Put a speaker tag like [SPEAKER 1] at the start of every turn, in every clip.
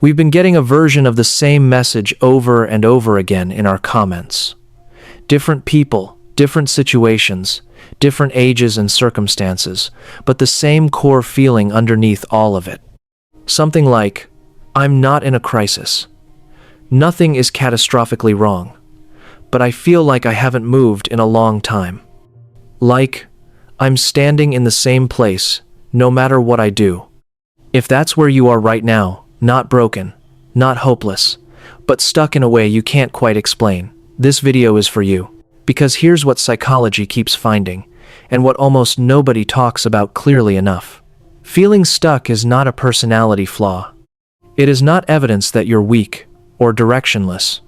[SPEAKER 1] We've been getting a version of the same message over and over again in our comments. Different people, different situations, different ages and circumstances, but the same core feeling underneath all of it. Something like, I'm not in a crisis. Nothing is catastrophically wrong, but I feel like I haven't moved in a long time. Like, I'm standing in the same place, no matter what I do. If that's where you are right now, not broken, not hopeless, but stuck in a way you can't quite explain, this video is for you. Because here's what psychology keeps finding, and what almost nobody talks about clearly enough. Feeling stuck is not a personality flaw. It is not evidence that you're weak, or directionless,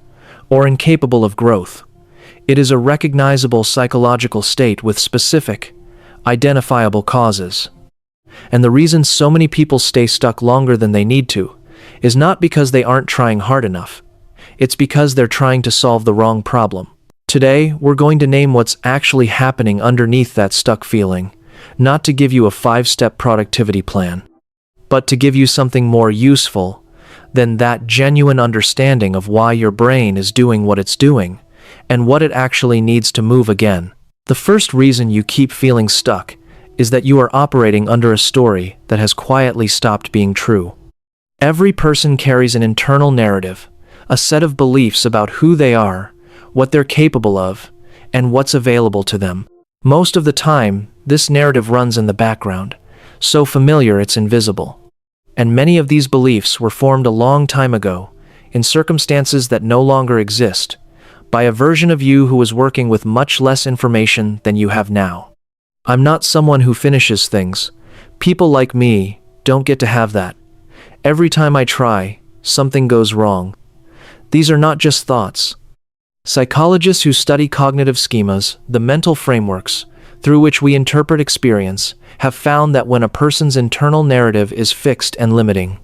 [SPEAKER 1] or incapable of growth. It is a recognizable psychological state with specific, identifiable causes. And the reason so many people stay stuck longer than they need to is not because they aren't trying hard enough. It's because they're trying to solve the wrong problem. Today, we're going to name what's actually happening underneath that stuck feeling, not to give you a 5-step productivity plan, but to give you something more useful than that genuine understanding of why your brain is doing what it's doing and what it actually needs to move again. The first reason you keep feeling stuck is that you are operating under a story that has quietly stopped being true. Every person carries an internal narrative, a set of beliefs about who they are, what they're capable of, and what's available to them. Most of the time, this narrative runs in the background, so familiar it's invisible. And many of these beliefs were formed a long time ago, in circumstances that no longer exist, by a version of you who was working with much less information than you have now. I'm not someone who finishes things. People like me don't get to have that. Every time I try, something goes wrong. These are not just thoughts. Psychologists who study cognitive schemas, the mental frameworks through which we interpret experience, have found that when a person's internal narrative is fixed and limiting,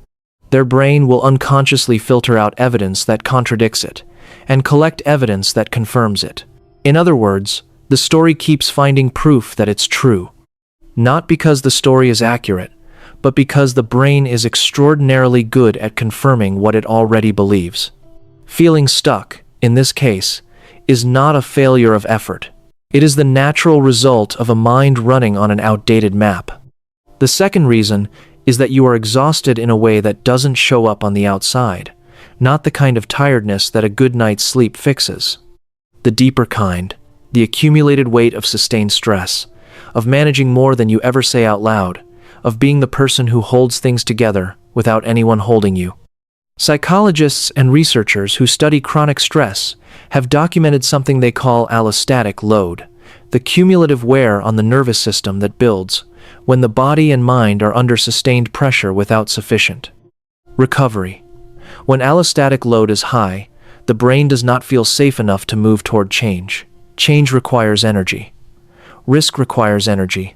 [SPEAKER 1] their brain will unconsciously filter out evidence that contradicts it and collect evidence that confirms it. In other words, the story keeps finding proof that it's true. Not because the story is accurate, but because the brain is extraordinarily good at confirming what it already believes. Feeling stuck, in this case, is not a failure of effort. It is the natural result of a mind running on an outdated map. The second reason is that you are exhausted in a way that doesn't show up on the outside, not the kind of tiredness that a good night's sleep fixes. The deeper kind, the accumulated weight of sustained stress, of managing more than you ever say out loud, of being the person who holds things together without anyone holding you. Psychologists and researchers who study chronic stress have documented something they call allostatic load, the cumulative wear on the nervous system that builds when the body and mind are under sustained pressure without sufficient recovery. When allostatic load is high, the brain does not feel safe enough to move toward change. Change requires energy. Risk requires energy.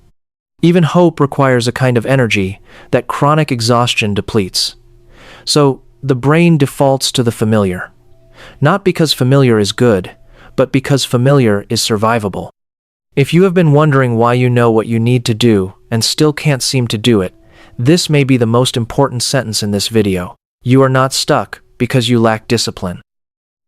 [SPEAKER 1] Even hope requires a kind of energy that chronic exhaustion depletes. So, the brain defaults to the familiar. Not because familiar is good, but because familiar is survivable. If you have been wondering why you know what you need to do and still can't seem to do it, this may be the most important sentence in this video. You are not stuck because you lack discipline.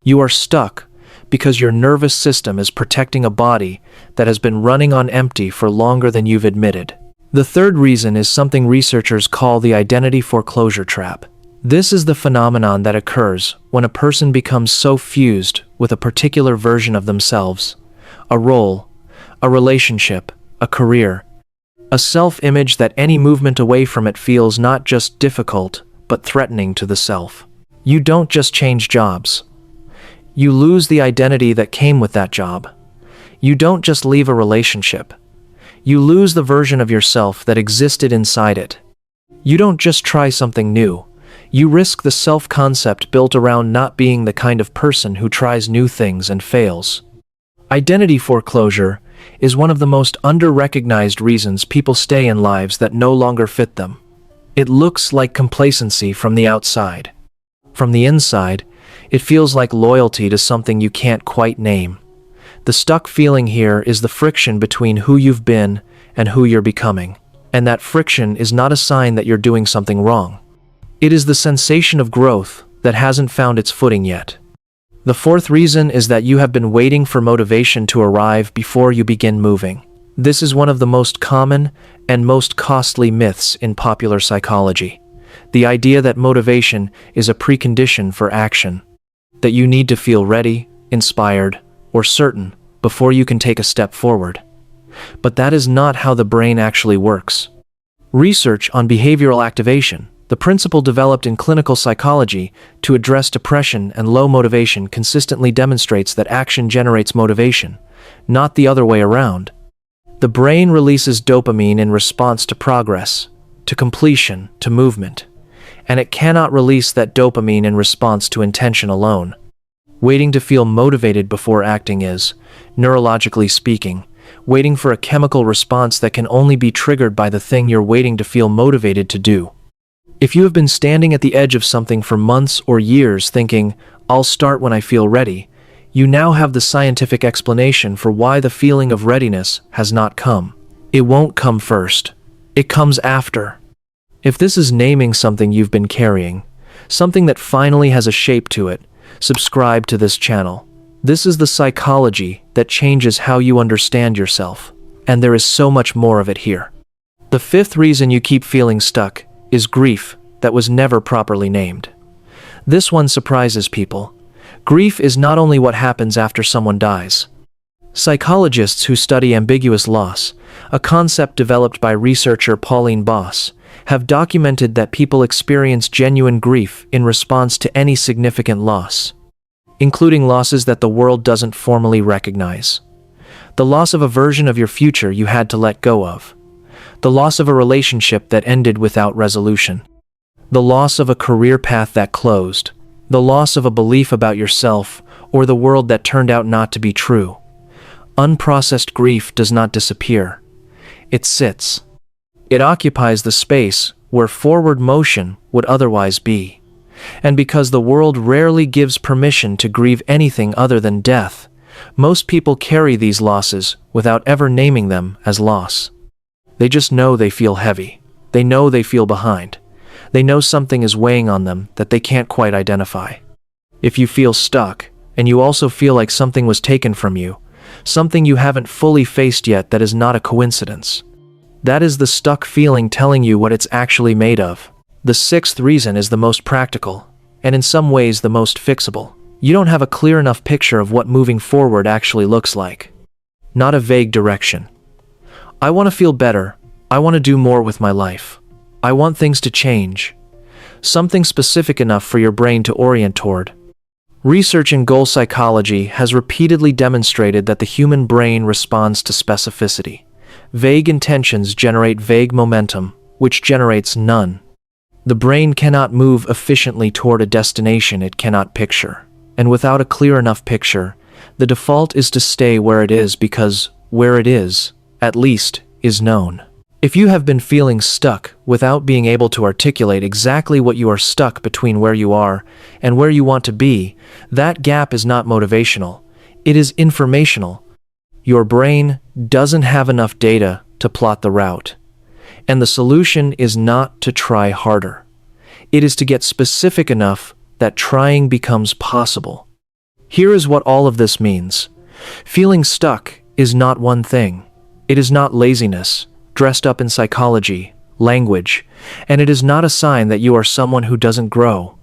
[SPEAKER 1] You are stuck because your nervous system is protecting a body that has been running on empty for longer than you've admitted. The third reason is something researchers call the identity foreclosure trap. This is the phenomenon that occurs when a person becomes so fused with a particular version of themselves, a role, a relationship, a career, a self-image that any movement away from it feels not just difficult, but threatening to the self. You don't just change jobs. You lose the identity that came with that job. You don't just leave a relationship. You lose the version of yourself that existed inside it. You don't just try something new. You risk the self-concept built around not being the kind of person who tries new things and fails. Identity foreclosure is one of the most under-recognized reasons people stay in lives that no longer fit them. It looks like complacency from the outside. From the inside, it feels like loyalty to something you can't quite name. The stuck feeling here is the friction between who you've been and who you're becoming. And that friction is not a sign that you're doing something wrong. It is the sensation of growth that hasn't found its footing yet. The fourth reason is that you have been waiting for motivation to arrive before you begin moving. This is one of the most common and most costly myths in popular psychology. The idea that motivation is a precondition for action, that you need to feel ready, inspired, or certain before you can take a step forward. But that is not how the brain actually works. Research on behavioral activation, the principle developed in clinical psychology to address depression and low motivation, consistently demonstrates that action generates motivation, not the other way around. The brain releases dopamine in response to progress, to completion, to movement, and it cannot release that dopamine in response to intention alone. Waiting to feel motivated before acting is, neurologically speaking, waiting for a chemical response that can only be triggered by the thing you're waiting to feel motivated to do. If you have been standing at the edge of something for months or years thinking, "I'll start when I feel ready," you now have the scientific explanation for why the feeling of readiness has not come. It won't come first. It comes after. If this is naming something you've been carrying, something that finally has a shape to it, subscribe to this channel. This is the psychology that changes how you understand yourself, and there is so much more of it here. The fifth reason you keep feeling stuck is grief that was never properly named. This one surprises people. Grief is not only what happens after someone dies. Psychologists who study ambiguous loss, a concept developed by researcher Pauline Boss, have documented that people experience genuine grief in response to any significant loss, including losses that the world doesn't formally recognize. The loss of a version of your future you had to let go of. The loss of a relationship that ended without resolution. The loss of a career path that closed. The loss of a belief about yourself or the world that turned out not to be true. Unprocessed grief does not disappear. It sits. It occupies the space where forward motion would otherwise be. And because the world rarely gives permission to grieve anything other than death, most people carry these losses without ever naming them as loss. They just know they feel heavy. They know they feel behind. They know something is weighing on them that they can't quite identify. If you feel stuck, and you also feel like something was taken from you, something you haven't fully faced yet, that is not a coincidence. That is the stuck feeling telling you what it's actually made of. The sixth reason is the most practical, and in some ways the most fixable. You don't have a clear enough picture of what moving forward actually looks like. Not a vague direction. I want to feel better. I want to do more with my life. I want things to change. Something specific enough for your brain to orient toward. Research in goal psychology has repeatedly demonstrated that the human brain responds to specificity. Vague intentions generate vague momentum, which generates none. The brain cannot move efficiently toward a destination it cannot picture. And without a clear enough picture, the default is to stay where it is because where it is, at least, is known. If you have been feeling stuck without being able to articulate exactly what you are stuck between where you are and where you want to be, that gap is not motivational. It is informational. Your brain doesn't have enough data to plot the route. And the solution is not to try harder. It is to get specific enough that trying becomes possible. Here is what all of this means. Feeling stuck is not one thing. It is not laziness, dressed up in psychology, language, and it is not a sign that you are someone who doesn't grow.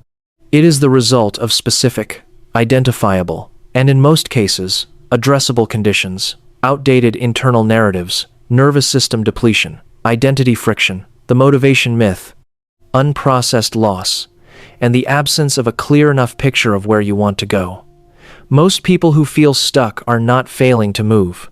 [SPEAKER 1] It is the result of specific, identifiable, and in most cases, addressable conditions, outdated internal narratives, nervous system depletion, identity friction, the motivation myth, unprocessed loss, and the absence of a clear enough picture of where you want to go. Most people who feel stuck are not failing to move.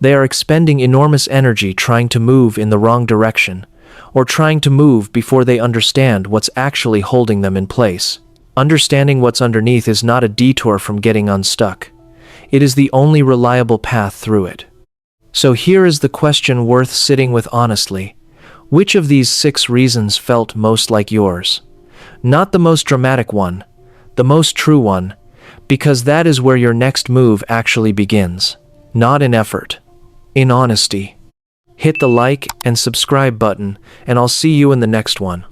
[SPEAKER 1] They are expending enormous energy trying to move in the wrong direction, or trying to move before they understand what's actually holding them in place. Understanding what's underneath is not a detour from getting unstuck. It is the only reliable path through it. So here is the question worth sitting with honestly. Which of these 6 reasons felt most like yours? Not the most dramatic one, the most true one, because that is where your next move actually begins. Not in effort, in honesty. Hit the like and subscribe button, and I'll see you in the next one.